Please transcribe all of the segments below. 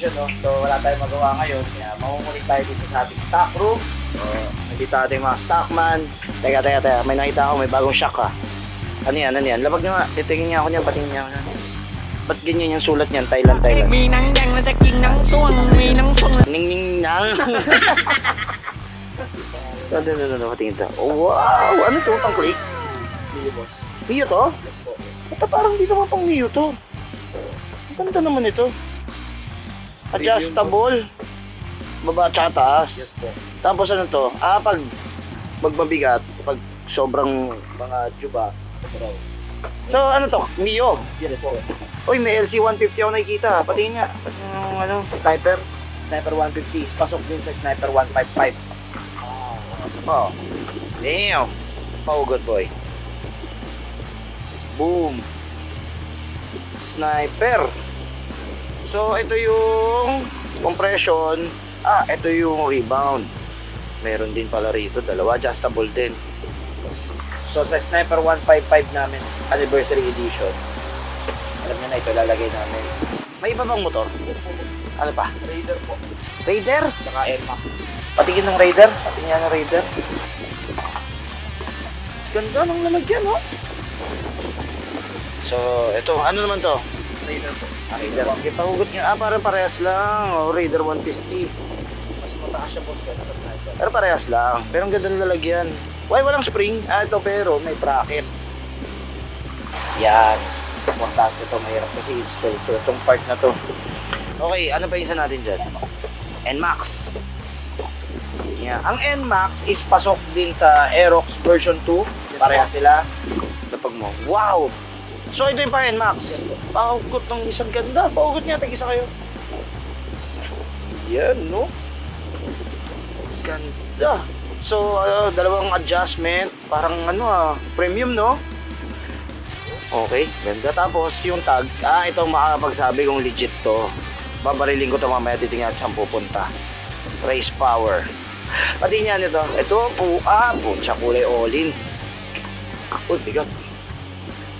condition, no? So wala tayong magawa ngayon. Kaya mamumulit tayo dito sa ating stock room. So, nandito ating mga stockman. Teka. May nakita ako, may bagong shock ka. Ano yan? Labag nyo nga. Titingin niya ako niyan, patingin niya ako niyan. Ba't ganyan yung sulat niyan? Thailand. มีหนังแดงแล้วจะกินหนังส้วงมีหนังส้วง Ning nang. Ano, patingin to. Oh, wow! Ano to? Pang-click? Mio boss. Mio to? Yes po. Ito parang di naman pang Mio to. Ang ganda naman ito. Adjustable. Baba at taas. Yes po. Tapos ano to? Pag magmabigat, pag sobrang mga juba. So ano to? Mio. Yes po. Uy, may LC-150 ako nakikita. Patingin nga. Patingin yung ano, Sniper 150. Pasok din sa Sniper 155. Isa pa oh. Damn. Good boy. Boom. Sniper. So, ito yung compression. Ito yung rebound. Meron din pala rito. Dalawa. Adjustable din. So, sa Sniper 155 namin, Anniversary Edition. Alam nyo na ito, lalagay namin. May iba bang motor? Yes po. Ano pa? Raider po. Raider? Saka Air Max. Patingin ng Raider. Patingin ng Raider. Ganda ng lalagyan, oh. So, ito. Ano naman to? Raider po. Raider. Okay, pahugot nga. Parang parehas lang. Oh, Raider 150. Mas mataas siya boss kaya sa sniper. Pero parehas lang. Pero ang ganda ng lalagyan. Why walang spring? Ito pero may bracket. Yan. Importante ito. Mahirap kasi install ito. Itong part na to. Okay, ano pa yung isa natin dyan? NMAX. Yeah. Ang NMAX is pasok din sa Aerox version 2. Pareha sila. Lapag mo. Wow! So ito yung pa NMAX. Pahugot ng isang ganda. Pahugot niya. Tag-isa kayo. Yan, no? Ganda. So, dalawang adjustment. Parang premium, no? Okay, ganda. Tapos yung tag, ito makakapagsabi kung legit to. Babariling ko ito mamaya, titingnan at saan pupunta. Race power. Pati niya nito. Ito po, pucha kulay Olins. Uy, bigat.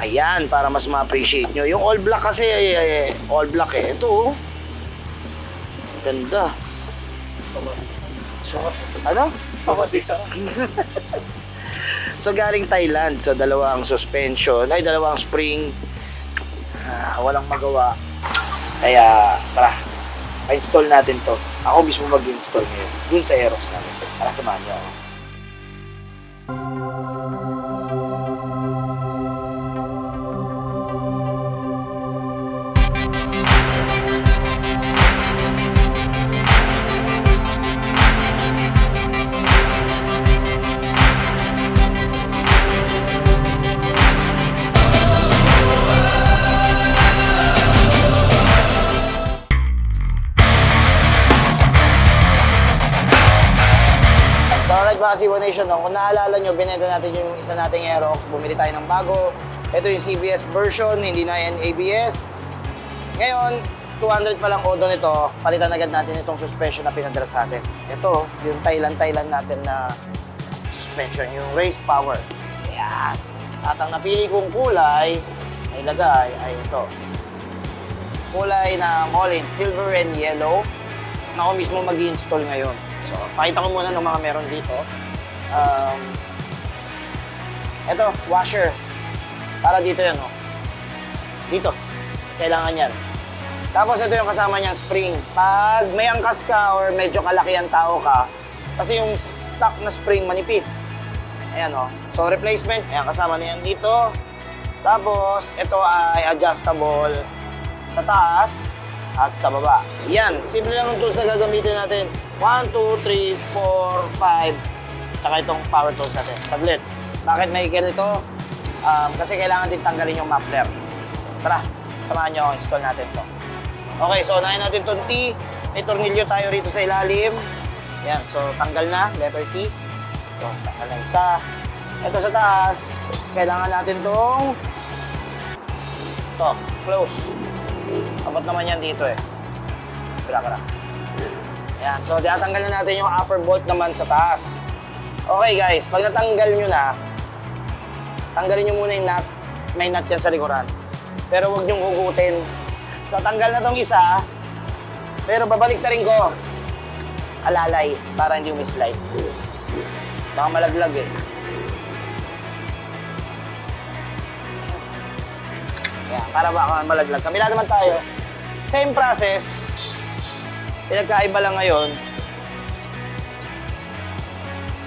Ayan, para mas ma-appreciate nyo. Yung all black kasi, all black eh. Ito, ganda. So, ano? Samadi ka. So galing Thailand, so dalawang suspension, dalawang spring. Walang magawa. Kaya tara, pa-install natin to. Ako mismo mag-install ngayon dun sa Aerox namin. Tara, samahan niyo ako. Mga Sibo Nation, no? Kung naalala nyo, binenta natin yung isa nating Aerox, bumili tayo ng bago. Ito yung CBS version, hindi na yan ABS. Ngayon, 200 pa lang odo nito, palitan agad natin itong suspension na pinadala sa atin. Ito, yung Thailand natin na suspension, yung race power. Ayan. At ang napili kong kulay, na ilagay, ay ito. Kulay ng Holland, silver and yellow. Ako mismo mag-i-install ngayon. So, pakita ko muna ng mga meron dito. Ito, washer. Para dito yan, oh. Dito. Kailangan yan. Tapos ito yung kasama niyang spring. Pag may angkas ka or medyo kalaki ang tao ka, kasi yung stock na spring manipis. Ayan, oh. So, replacement. Ayan, kasama na yan dito. Tapos, ito ay adjustable sa taas at sa baba. Yan. Simple lang ang tools na gagamitin natin. 1, 2, 3, 4, 5. Tsaka itong power tools natin. Saglit. Bakit may ganito? Kasi kailangan din tanggalin yung muffler. Tara, samahan nyo ako. Install natin to. Okay, so unahin natin itong T. May tornilyo tayo rito sa ilalim. Yan, so tanggal na. Letter T. So, tanggal na isa. Ito sa taas. Kailangan natin itong close. Abot naman yan dito eh. Kira. Yan, so tinatanggal na natin yung upper bolt naman sa taas. Okay guys, pag natanggal nyo na, tanggalin nyo muna yung nut. May nut yan sa likuran. Pero huwag nyong hugutin. So tanggal na tong isa, Pero babalik na rin ko. Alalay, para hindi umislide. Baka malaglag eh. Yan, para baka malaglag. Kabila naman tayo. Same process. Pinagkaiba lang ngayon.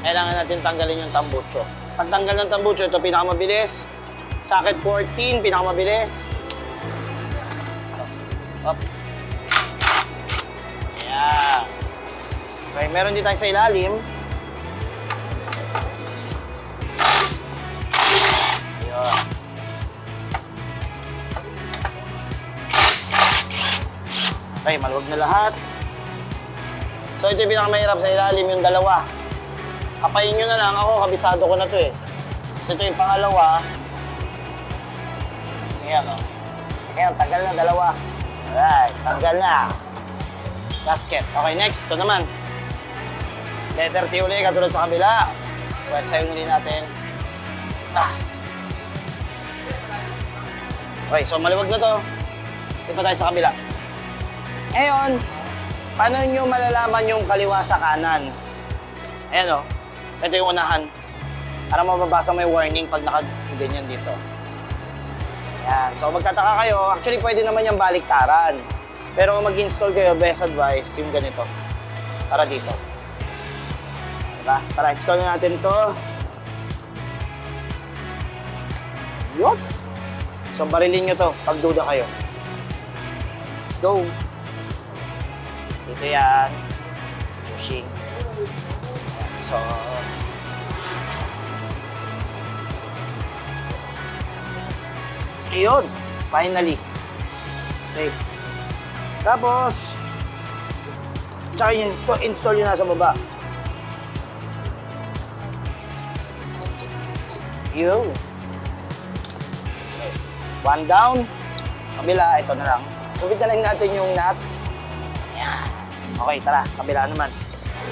Kailangan natin tanggalin yung tambucho. Pag tanggal ng tambucho, ito pinakamabilis. Socket 14, pinakamabilis. Up. Ayan. Okay, meron din tayo sa ilalim. Ayan. Okay, maluwag na lahat. So ito yung pinakamahirap sa ilalim, yung dalawa. Kapayin nyo na lang. Ako, kabisado ko na to eh. Kasi ito yung pangalawa. Ayan o. Ayan, tanggal na dalawa. Alright, tanggal na. Gasket. Okay, next. Ito naman. Letter T uli, katulad sa kabila. Pwesahin muli natin. Okay, so maliwag na to. Ito tayo sa kabila. Ngayon, paano nyo malalaman yung kaliwa sa kanan? Ayan o. Ito yung unahan. Para mababasa mo yung warning pag naka-ganyan dito. Ayan. So magtataka kayo, actually pwede naman yung baliktaran. Pero kung mag-install kayo, best advice yung ganito. Para dito. Diba? Tara, install natin to. Yun. So barilin nyo to pag duda kayo. Let's go. Dito yan. Pushing. Ayan. So, ayun. Finally. Okay. Tapos, tsaka yung install yun nasa baba. Yun. Okay. One down. Kabila, ito na lang. Subit na lang natin yung nut. Ayan. Okay, tara. Kabila naman.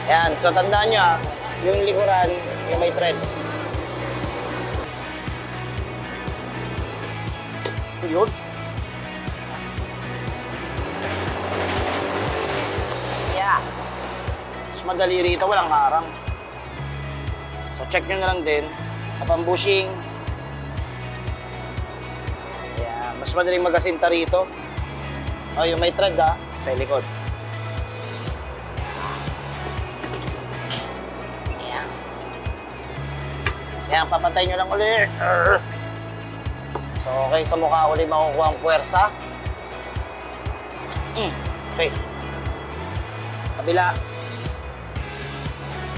Ayan. So, tandaan nyo yung likuran, yung may thread. Yun. Yeah. Mas madali rito, walang harang. So, check nyo na lang din sa pambushing. Ayan. Mas madaling magasinta rito. Oh, yung may thread sa likod. Ayan. Ayan, papatay nyo lang ulit. So, okay, sa mukha ulit makukuha ang puwersa. Okay. Kabila.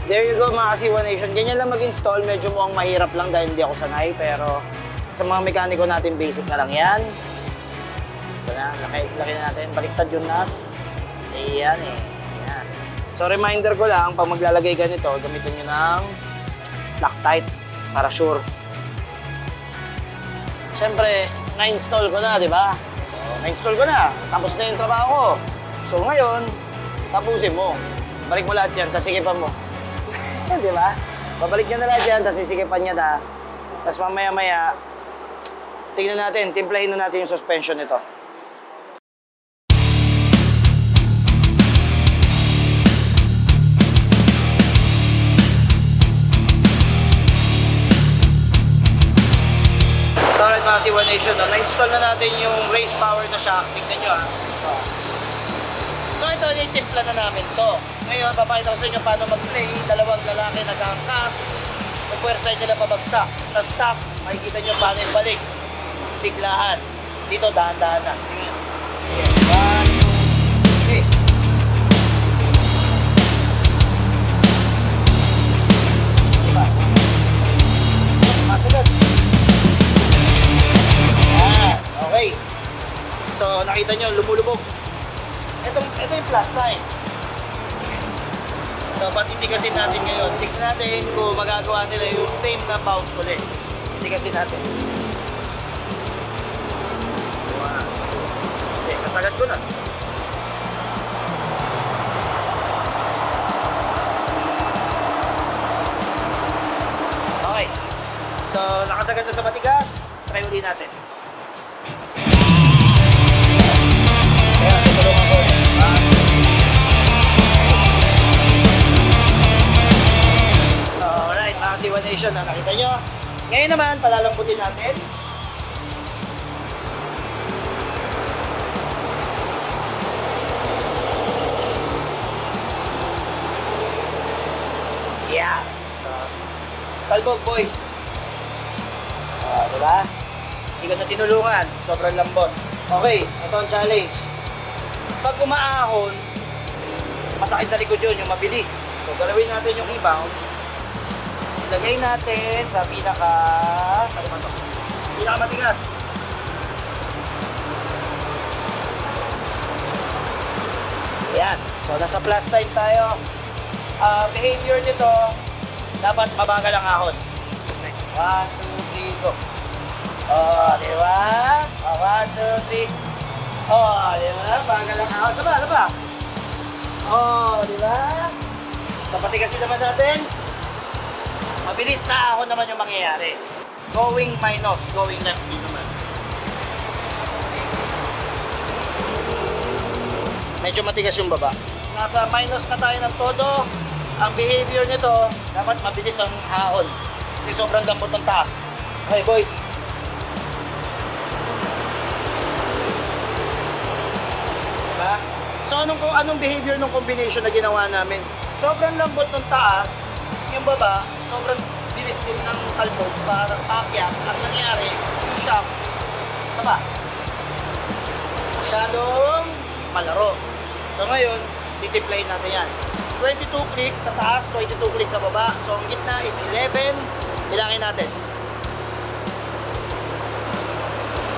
There you go mga K1 Nation. Ganyan lang mag-install. Medyo mukhang mahirap lang dahil hindi ako sanay. Pero sa mga mekaniko natin, basic na lang yan. Ito na, laki na natin. Baliktad yung nut. Ayan eh. Ayan. So reminder ko lang, pag maglalagay ka nito, gamitin nyo ng Loctite para sure. Siyempre, na-install ko na, di ba? So, na-install ko na. Tapos na yung trabaho ko. So, ngayon, tapusin mo. Balik mo lahat yan, tapos sikipan mo. Di ba? Babalik nyo na lahat yan, tapos sisikipan niya na. Tapos mamaya-maya, tingnan natin, timplahin na natin yung suspension nito. So, alright mga K1 Nation, na-install na natin yung race power na shock. Tingnan nyo So ito, nitimpla na namin to. Ngayon, papakita ko sa inyo paano mag-play. Dalawang lalaki nag-angkas. Kung puwersay nila pabagsak. Sa stock, makikita nyo paano yung balik. Biglaan. Dito, dahan-dahan na. One, two, three. Diba? Masagot. Okay. So, nakita nyo, lumulubog. Ito yung plus sign. So, patitigasin natin ngayon. Tignan natin kung magagawa nila yung same na bounce ulit. Titigasin natin. Okay, sasagat ko na. Okay. So, nakasagat na sa matigas. Try ulit natin. Ayan, tutulungan ko. Siwa Nation, nakita nyo? Ngayon naman, palalambutin natin. Yeah. So, Talbog, boys. Diba? Hindi ko na tinulungan. Sobrang lambot. Okay, ito ang challenge. Pag umaahon, masakit sa likod yun, yung mabilis. So, galawin natin yung rebound. Ilagay natin sa pinakamatigas. Ayan. So, nasa plus side tayo. Behavior nito, dapat mabagal ang ahon. 1, 2, 3, go. Oh, di ba? 1, 2, 3. Oh, di ba? Bagal ang ahon. Saba. Oh, di ba? Sa patigasin naman natin, mabilis na ahon naman yung mangyayari. Going minus, going left din naman. Medyo matigas yung baba. Nasa minus na tayo ng todo. Ang behavior nito, dapat mabilis ang ahon. Kasi sobrang lambot ng taas. Okay, boys. Diba? So, anong behavior ng combination na ginawa namin? Sobrang lambot ng taas, yung baba, sobrang bilis din ng talbog para paakyat. Ang nangyari, yung shock, saba. Masyadong malaro. So, ngayon, titiplayin natin yan. 22 clicks sa taas, 22 clicks sa baba. So, ang gitna is 11. Bilangin natin. 1,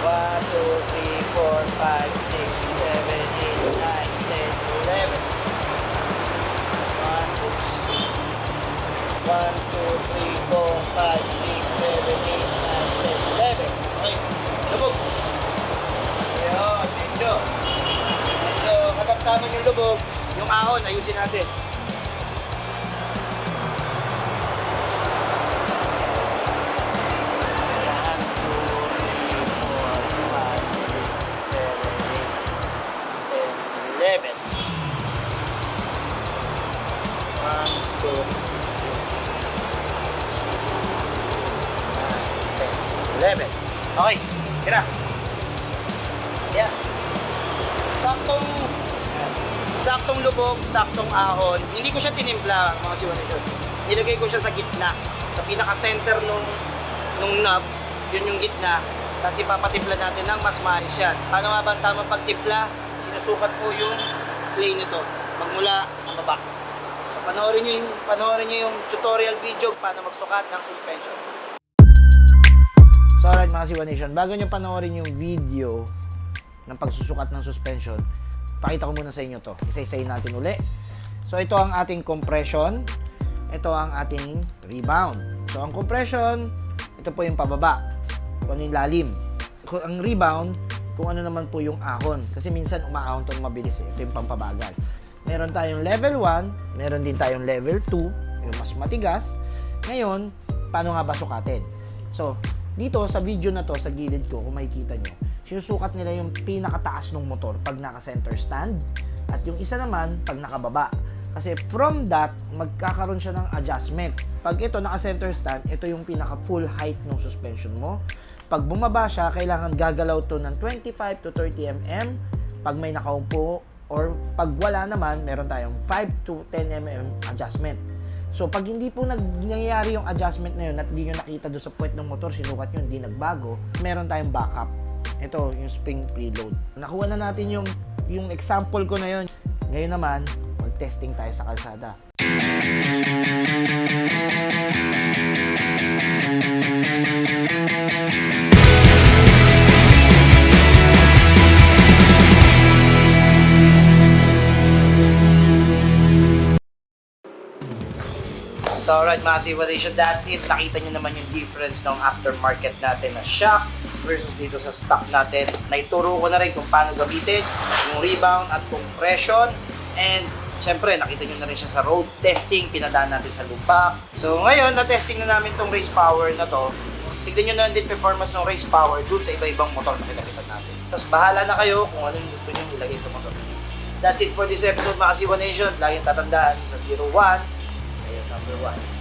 2, 3, 4, 5, 6, 7, 8, 9, 10, 11. One, two, three, four, five, six, seven, 8, 9, 10, 11. Okay, lubog. Ayun, medyo katamtaman yung lubog. Yung ahon, ayusin natin. Yan, 2, 3, 4, 5, 6, 7, 8, 10, 11. 1, 2, 11. Okay, tira. Yan. Saktong lubog, saktong ahon. Hindi ko siya tinimpla, mga Siwa Nation. Nilagay ko siya sa gitna. Sa pinaka-center nung knobs, yun yung gitna. Tapos ipapatimpla natin ng mas maayos yan. Paano nga ba ang tamang pagtimpla? Sinusukat po yung play nito. Magmula sa baba. So panoorin nyo yung tutorial video paano magsukat ng suspension. So alright mga Siwa Nation, bago nyo panoorin yung video ng pagsusukat ng suspension, pakita ko muna sa inyo to. Isa-isayin natin uli. So ito ang ating compression. Ito ang ating rebound. So ang compression, ito po yung pababa. Kung ano yung lalim. Ang rebound, kung ano naman po yung ahon. Kasi minsan umaahon to mabilis. Ito yung pampabagal. Meron tayong level 1, meron din tayong level 2, yung mas matigas. Ngayon, paano nga ba sukatin? So, dito sa video na to, sa gilid ko, kung makikita nyo, sinusukat nila yung pinakataas ng motor pag naka-center stand at yung isa naman pag nakababa. Kasi from that, magkakaroon siya ng adjustment. Pag ito naka-center stand, ito yung pinaka-full height ng suspension mo. Pag bumaba siya, kailangan gagalaw to ng 25 to 30 mm. Pag may nakaupo or pag wala naman, meron tayong 5 to 10 mm adjustment. So, pag hindi po nangyayari yung adjustment na yun at hindi nyo nakita doon sa puwet ng motor, sinukat nyo, hindi nagbago, meron tayong backup. Ito, yung spring preload. Nakuha na natin yung example ko na yun. Ngayon naman, mag-testing tayo sa kalsada. So alright mga Siwa Nation, that's it. Nakita nyo naman yung difference ng aftermarket natin na shock versus dito sa stock natin. Naituro ko na rin kung paano gamitin yung rebound at compression. And syempre, nakita nyo na rin siya sa road testing. Pinadaan natin sa lupa. So ngayon, na-testing na namin tong race power na to. Tignan nyo na din performance ng race power dun sa iba-ibang motor na kinapitan natin. Tapos bahala na kayo kung ano yung gusto nyo ilagay sa motor ninyo. That's it for this episode mga Siwa Nation. Laging tatandaan sa 01. Number 1.